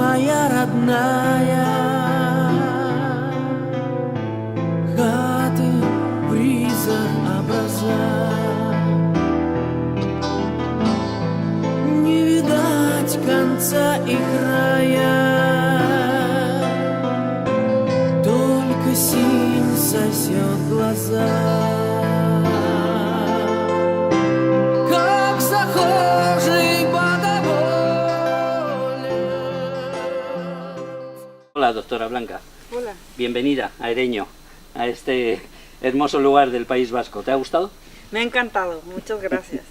моя родная, хаты, призор, образа. Не видать конца и края, только синь сосет глаза. Как захожий Hola, doctora Blanca. Hola. Bienvenida a Ereño, a este hermoso lugar del País Vasco. ¿Te ha gustado? Me ha encantado, muchas gracias.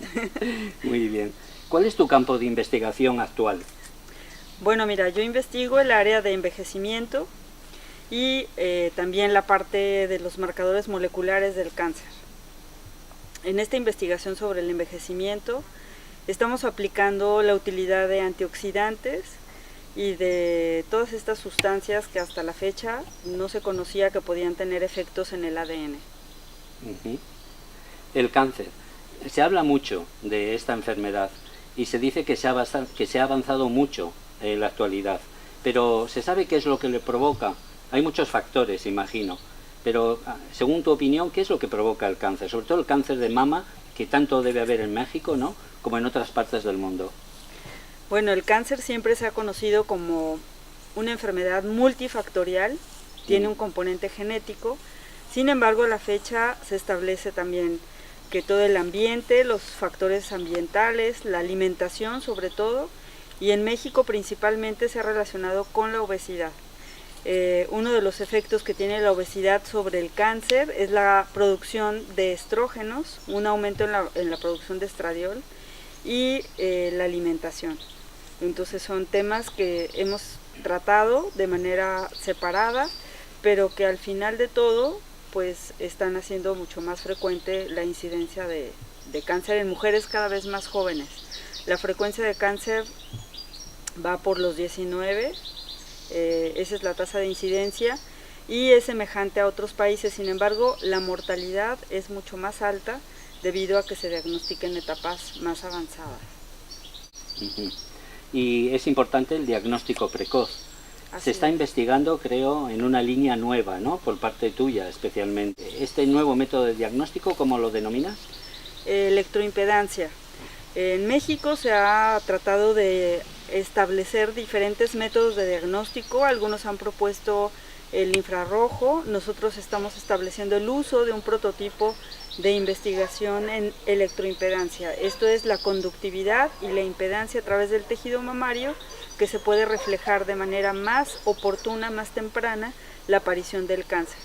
Muy bien. ¿Cuál es tu campo de investigación actual? Bueno, mira, yo investigo el área de envejecimiento y también la parte de los marcadores moleculares del cáncer. En esta investigación sobre el envejecimiento estamos aplicando la utilidad de antioxidantes y de todas estas sustancias que hasta la fecha no se conocía que podían tener efectos en el ADN. El cáncer. Se habla mucho de esta enfermedad y se dice que se ha avanzado mucho en la actualidad, pero ¿se sabe qué es lo que le provoca? Hay muchos factores, imagino, pero según tu opinión, ¿qué es lo que provoca el cáncer? Sobre todo el cáncer de mama, que tanto debe haber en México, ¿no?, como en otras partes del mundo. Bueno, el cáncer siempre se ha conocido como una enfermedad multifactorial, tiene un componente genético. Sin embargo, a la fecha se establece también que todo el ambiente, los factores ambientales, la alimentación sobre todo, y en México principalmente se ha relacionado con la obesidad. Uno de los efectos que tiene la obesidad sobre el cáncer es la producción de estrógenos, un aumento en la producción de estradiol y la alimentación. Entonces son temas que hemos tratado de manera separada, pero que al final de todo pues están haciendo mucho más frecuente la incidencia de cáncer en mujeres cada vez más jóvenes. La frecuencia de cáncer va por los 19, esa es la tasa de incidencia y es semejante a otros países. Sin embargo, la mortalidad es mucho más alta debido a que se diagnostica en etapas más avanzadas. Y es importante el diagnóstico precoz. Se está investigando, creo, en una línea nueva, ¿no?, por parte tuya especialmente. ¿Este nuevo método de diagnóstico, cómo lo denominas? Electroimpedancia. En México se ha tratado de establecer diferentes métodos de diagnóstico. Algunos han propuesto el infrarrojo. Nosotros estamos estableciendo el uso de un prototipo de investigación en electroimpedancia. Esto es la conductividad y la impedancia a través del tejido mamario, que se puede reflejar de manera más oportuna, más temprana, la aparición del cáncer.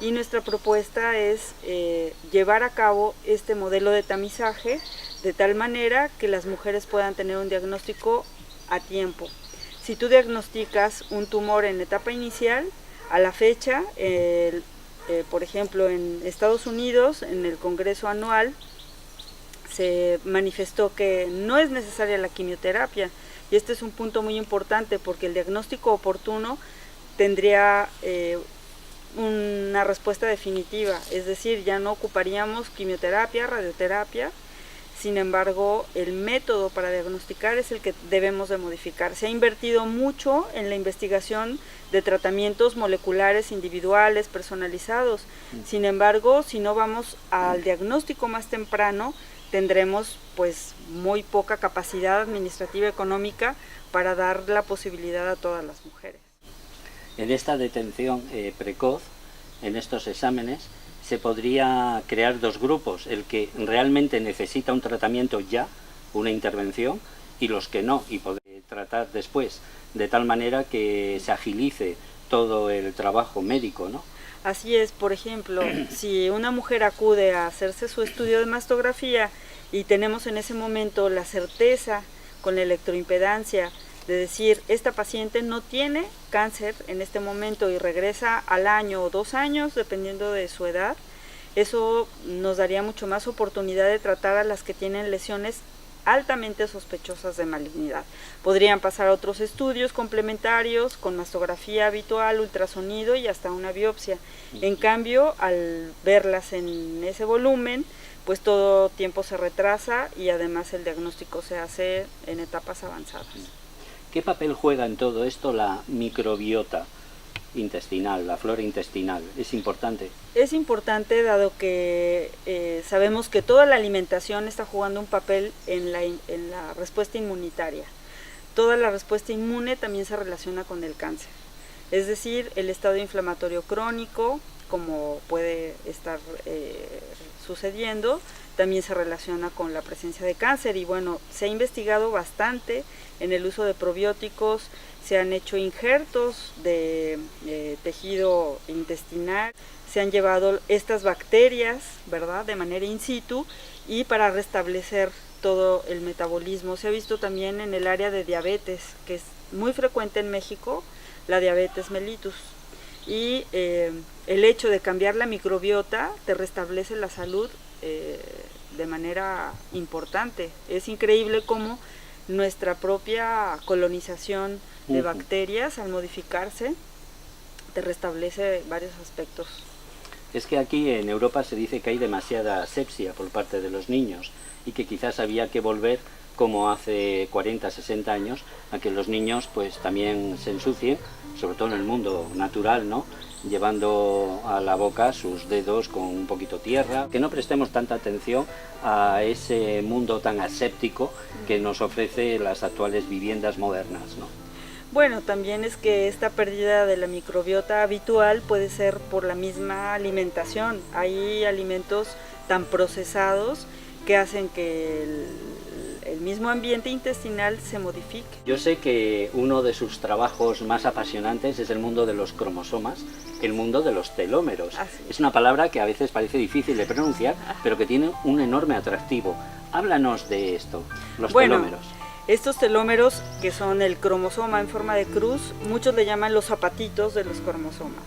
Y nuestra propuesta es llevar a cabo este modelo de tamizaje de tal manera que las mujeres puedan tener un diagnóstico a tiempo. Si tú diagnosticas un tumor en etapa inicial, a la fecha, por ejemplo, en Estados Unidos, en el Congreso anual, se manifestó que no es necesaria la quimioterapia. Y este es un punto muy importante porque el diagnóstico oportuno tendría una respuesta definitiva, es decir, ya no ocuparíamos quimioterapia, radioterapia. Sin embargo, el método para diagnosticar es el que debemos de modificar. Se ha invertido mucho en la investigación de tratamientos moleculares individuales, personalizados. Sin embargo, si no vamos al diagnóstico más temprano, tendremos pues muy poca capacidad administrativa económica para dar la posibilidad a todas las mujeres. En esta detención precoz, en estos exámenes, se podría crear dos grupos, el que realmente necesita un tratamiento ya, una intervención, y los que no, y poder tratar después, de tal manera que se agilice todo el trabajo médico, ¿no? Así es. Por ejemplo, si una mujer acude a hacerse su estudio de mastografía y tenemos en ese momento la certeza con la electroimpedancia de decir, esta paciente no tiene cáncer en este momento y regresa al año o 2 años, dependiendo de su edad, eso nos daría mucho más oportunidad de tratar a las que tienen lesiones altamente sospechosas de malignidad. Podrían pasar a otros estudios complementarios con mastografía habitual, ultrasonido y hasta una biopsia. En cambio, al verlas en ese volumen, pues todo tiempo se retrasa y además el diagnóstico se hace en etapas avanzadas. ¿Qué papel juega en todo esto la microbiota intestinal, la flora intestinal? ¿Es importante? Es importante dado que sabemos que toda la alimentación está jugando un papel en la respuesta inmunitaria. Toda la respuesta inmune también se relaciona con el cáncer. Es decir, el estado inflamatorio crónico, como puede estar sucediendo, también se relaciona con la presencia de cáncer. Y bueno, se ha investigado bastante en el uso de probióticos, se han hecho injertos de tejido intestinal, se han llevado estas bacterias, ¿verdad?, de manera in situ y para restablecer todo el metabolismo. Se ha visto también en el área de diabetes, que es muy frecuente en México, la diabetes mellitus. Y el hecho de cambiar la microbiota te restablece la salud de manera importante. Es increíble cómo nuestra propia colonización de bacterias, al modificarse, te restablece varios aspectos. Es que aquí en Europa se dice que hay demasiada asepsia por parte de los niños y que quizás había que volver, como hace 40, 60 años, a que los niños pues también se ensucien, sobre todo en el mundo natural, ¿no?, llevando a la boca sus dedos con un poquito tierra, que no prestemos tanta atención a ese mundo tan aséptico que nos ofrece las actuales viviendas modernas, ¿no? Bueno, también es que esta pérdida de la microbiota habitual puede ser por la misma alimentación. Hay alimentos tan procesados que hacen que el mismo ambiente intestinal se modifique. Yo sé que uno de sus trabajos más apasionantes es el mundo de los cromosomas, el mundo de los telómeros. Es una palabra que a veces parece difícil de pronunciar, pero que tiene un enorme atractivo. Háblanos de esto, los telómeros. Estos telómeros, que son el cromosoma en forma de cruz, muchos le llaman los zapatitos de los cromosomas.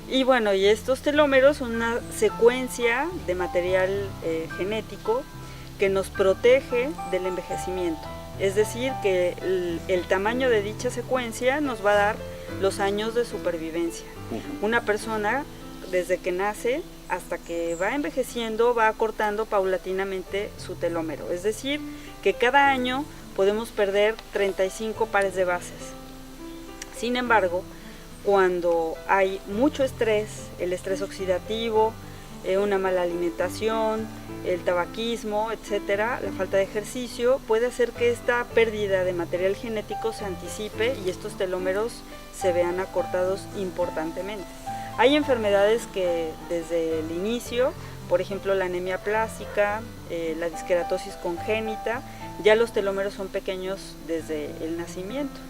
Y bueno, y estos telómeros son una secuencia de material genético que nos protege del envejecimiento. Es decir, que el tamaño de dicha secuencia nos va a dar los años de supervivencia. Una persona, desde que nace hasta que va envejeciendo, va acortando paulatinamente su telómero. Es decir, que cada año podemos perder 35 pares de bases. Sin embargo, cuando hay mucho estrés, el estrés oxidativo, una mala alimentación, el tabaquismo, etcétera, la falta de ejercicio, puede hacer que esta pérdida de material genético se anticipe y estos telómeros se vean acortados importantemente. Hay enfermedades que desde el inicio, por ejemplo la anemia plástica, la disqueratosis congénita, ya los telómeros son pequeños desde el nacimiento.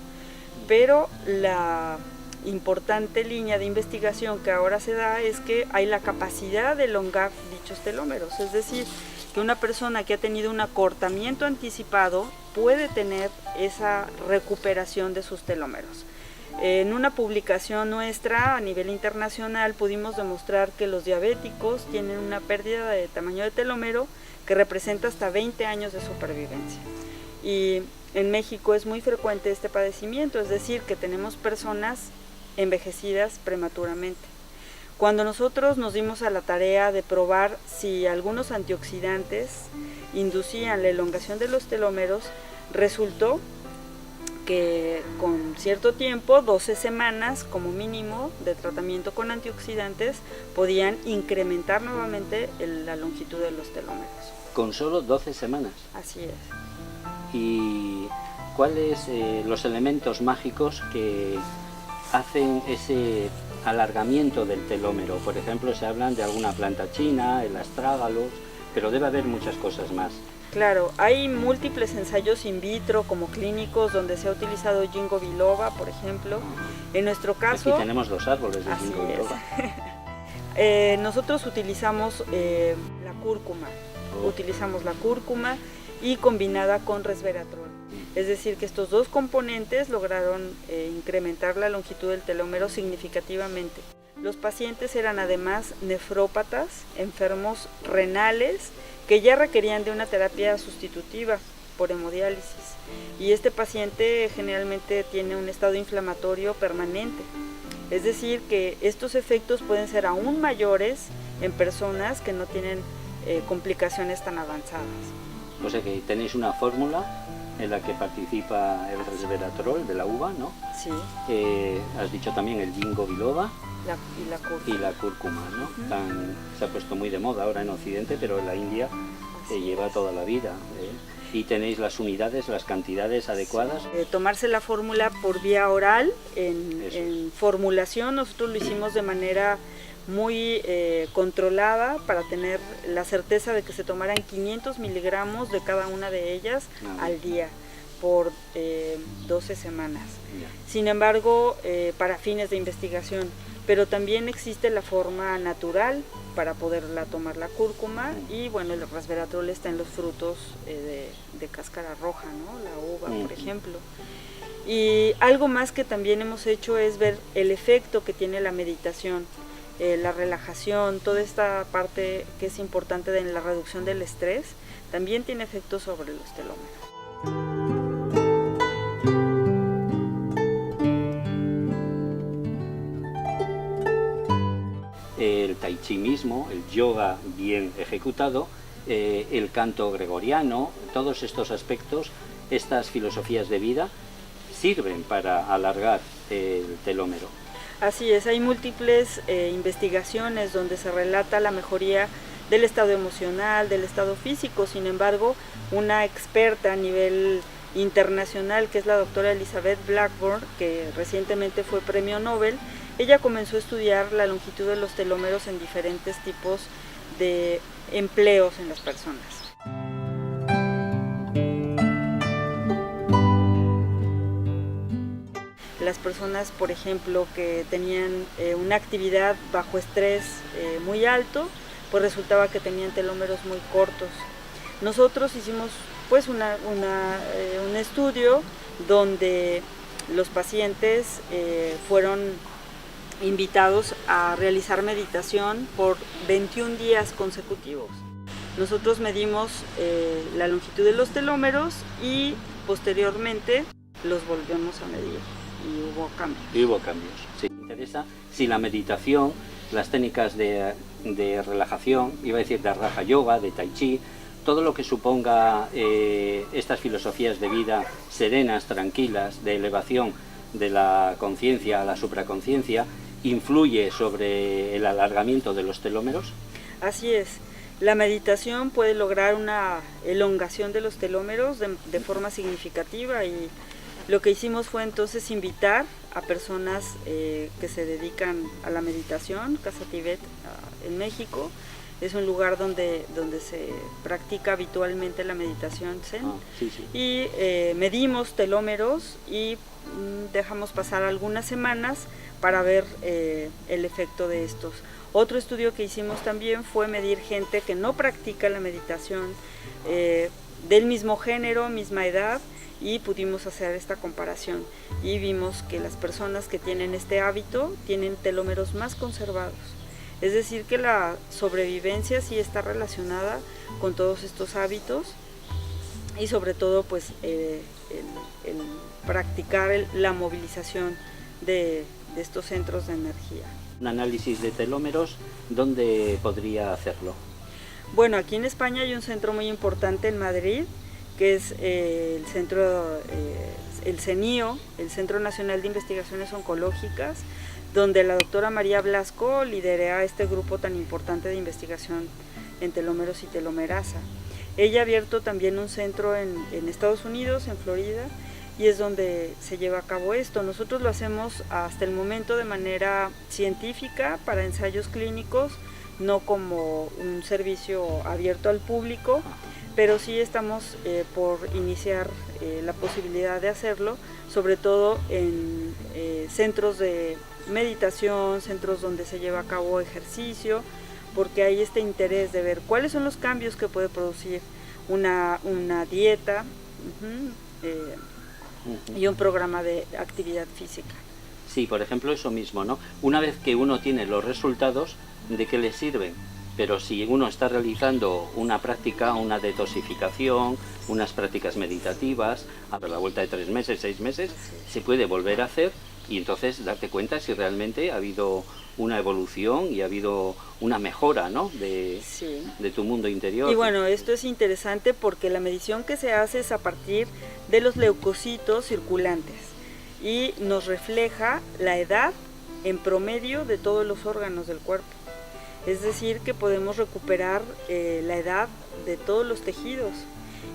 Pero la importante línea de investigación que ahora se da es que hay la capacidad de elongar dichos telómeros, es decir, que una persona que ha tenido un acortamiento anticipado puede tener esa recuperación de sus telómeros. En una publicación nuestra a nivel internacional pudimos demostrar que los diabéticos tienen una pérdida de tamaño de telómero que representa hasta 20 años de supervivencia. Y en México es muy frecuente este padecimiento, es decir, que tenemos personas envejecidas prematuramente. Cuando nosotros nos dimos a la tarea de probar si algunos antioxidantes inducían la elongación de los telómeros, resultó que con cierto tiempo, 12 semanas como mínimo de tratamiento con antioxidantes, podían incrementar nuevamente la longitud de los telómeros. ¿Con solo 12 semanas? Así es. ¿Y cuáles los elementos mágicos que hacen ese alargamiento del telómero? Por ejemplo, se hablan de alguna planta china, el astrágalos, pero debe haber muchas cosas más. Claro, hay múltiples ensayos in vitro como clínicos donde se ha utilizado ginkgo biloba, por ejemplo. En nuestro caso... Aquí tenemos 2 árboles de ginkgo biloba. Nosotros utilizamos la cúrcuma. Utilizamos la cúrcuma y combinada con resveratrol. Es decir, que estos dos componentes lograron incrementar la longitud del telómero significativamente. Los pacientes eran además nefrópatas, enfermos renales, que ya requerían de una terapia sustitutiva por hemodiálisis. Y este paciente generalmente tiene un estado inflamatorio permanente. Es decir, que estos efectos pueden ser aún mayores en personas que no tienen complicaciones tan avanzadas. O sea que tenéis una fórmula en la que participa el resveratrol de la uva, ¿no? Sí, Has dicho también el ginkgo biloba y la cúrcuma. y la cúrcuma, ¿no? Se ha puesto muy de moda ahora en Occidente, pero en la India se lleva toda la vida. Y tenéis las unidades, las cantidades adecuadas. Tomarse la fórmula por vía oral Eso en formulación, nosotros lo hicimos de manera muy controlada para tener la certeza de que se tomaran 500 miligramos de cada una de ellas al día por 12 semanas. Ya. Sin embargo, para fines de investigación, pero también existe la forma natural para poderla tomar la cúrcuma y bueno, el resveratrol está en los frutos de cáscara roja, ¿no? La uva, por ejemplo. Y algo más que también hemos hecho es ver el efecto que tiene la meditación, la relajación, toda esta parte que es importante en la reducción del estrés, también tiene efectos sobre los telómeros. El tai chi mismo, el yoga bien ejecutado, el canto gregoriano, todos estos aspectos, estas filosofías de vida sirven para alargar el telómero. Así es, hay múltiples investigaciones donde se relata la mejoría del estado emocional, del estado físico. Sin embargo, una experta a nivel internacional, que es la doctora Elizabeth Blackburn, que recientemente fue premio Nobel, ella comenzó a estudiar la longitud de los telómeros en diferentes tipos de empleos en las personas. Las personas, por ejemplo, que tenían una actividad bajo estrés muy alto, pues resultaba que tenían telómeros muy cortos. Nosotros hicimos pues un estudio donde los pacientes fueron invitados a realizar meditación por 21 días consecutivos. Nosotros medimos la longitud de los telómeros y posteriormente los volvemos a medir. Y hubo cambios. Y hubo cambios. Sí, me interesa si la meditación, las técnicas de relajación, iba a decir de raja yoga, de tai chi, todo lo que suponga estas filosofías de vida serenas, tranquilas, de elevación de la conciencia a la supraconciencia, influye sobre el alargamiento de los telómeros. Así es. La meditación puede lograr una elongación de los telómeros de forma significativa y lo que hicimos fue entonces invitar a personas que se dedican a la meditación, Casa Tibet en México. Es un lugar donde se practica habitualmente la meditación Zen. Sí, sí. Y medimos telómeros y dejamos pasar algunas semanas para ver el efecto de estos. Otro estudio que hicimos también fue medir gente que no practica la meditación del mismo género, misma edad, y pudimos hacer esta comparación y vimos que las personas que tienen este hábito tienen telómeros más conservados. Es decir, que la sobrevivencia sí está relacionada con todos estos hábitos y sobre todo pues el practicar la movilización de estos centros de energía. Un análisis de telómeros, ¿dónde podría hacerlo? Bueno, aquí en España hay un centro muy importante en Madrid, que es el centro, el CENIO, el Centro Nacional de Investigaciones Oncológicas, donde la doctora María Blasco lidera este grupo tan importante de investigación en telómeros y telomerasa. Ella ha abierto también un centro en Estados Unidos, en Florida, y es donde se lleva a cabo esto. Nosotros lo hacemos hasta el momento de manera científica para ensayos clínicos, no como un servicio abierto al público, pero sí estamos por iniciar la posibilidad de hacerlo, sobre todo en centros de meditación, centros donde se lleva a cabo ejercicio, porque hay este interés de ver cuáles son los cambios que puede producir una dieta y un programa de actividad física. Sí, por ejemplo, eso mismo, ¿no? Una vez que uno tiene los resultados, ¿de qué le sirven? Pero si uno está realizando una práctica, una detoxificación, unas prácticas meditativas, a la vuelta de 3 meses, 6 meses, se puede volver a hacer y entonces darte cuenta si realmente ha habido una evolución y ha habido una mejora, ¿no?, Sí. de tu mundo interior. Y bueno, esto es interesante porque la medición que se hace es a partir de los leucocitos circulantes y nos refleja la edad en promedio de todos los órganos del cuerpo. Es decir, que podemos recuperar la edad de todos los tejidos,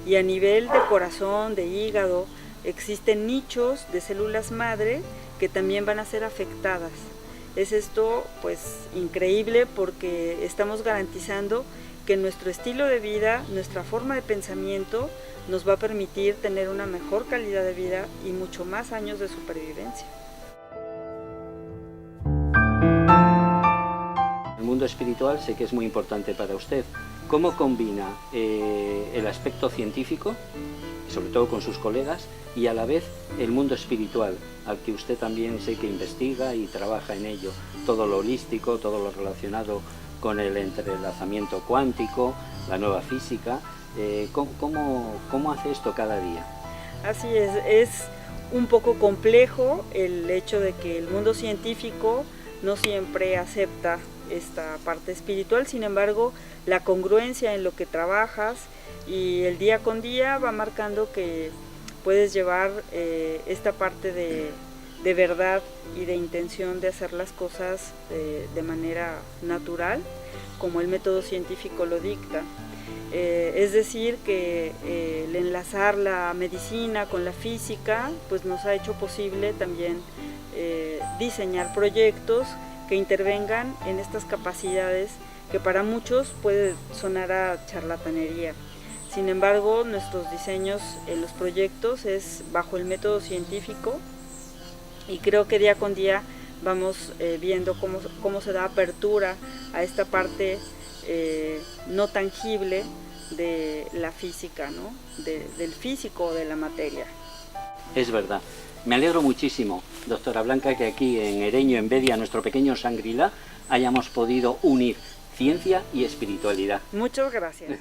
y a nivel de corazón, de hígado, existen nichos de células madre que también van a ser afectadas. Es esto pues increíble porque estamos garantizando que nuestro estilo de vida, nuestra forma de pensamiento nos va a permitir tener una mejor calidad de vida y mucho más años de supervivencia. El mundo espiritual sé que es muy importante para usted. ¿Cómo combina el aspecto científico, sobre todo con sus colegas, y a la vez el mundo espiritual, al que usted también sé que investiga y trabaja en ello? Todo lo holístico, todo lo relacionado con el entrelazamiento cuántico, la nueva física. ¿Cómo hace esto cada día? Así es un poco complejo el hecho de que el mundo científico no siempre acepta esta parte espiritual, sin embargo, la congruencia en lo que trabajas y el día con día va marcando que puedes llevar esta parte de verdad y de intención de hacer las cosas de manera natural, como el método científico lo dicta. Es decir, que el enlazar la medicina con la física pues nos ha hecho posible también diseñar proyectos que intervengan en estas capacidades que para muchos puede sonar a charlatanería. Sin embargo, nuestros diseños en los proyectos es bajo el método científico y creo que día con día vamos viendo cómo se da apertura a esta parte no tangible de la física, ¿no? Del físico o de la materia. Es verdad. Me alegro muchísimo, doctora Blanca, que aquí en Ereño, en Bedia, nuestro pequeño Shangri-La, hayamos podido unir ciencia y espiritualidad. Muchas gracias.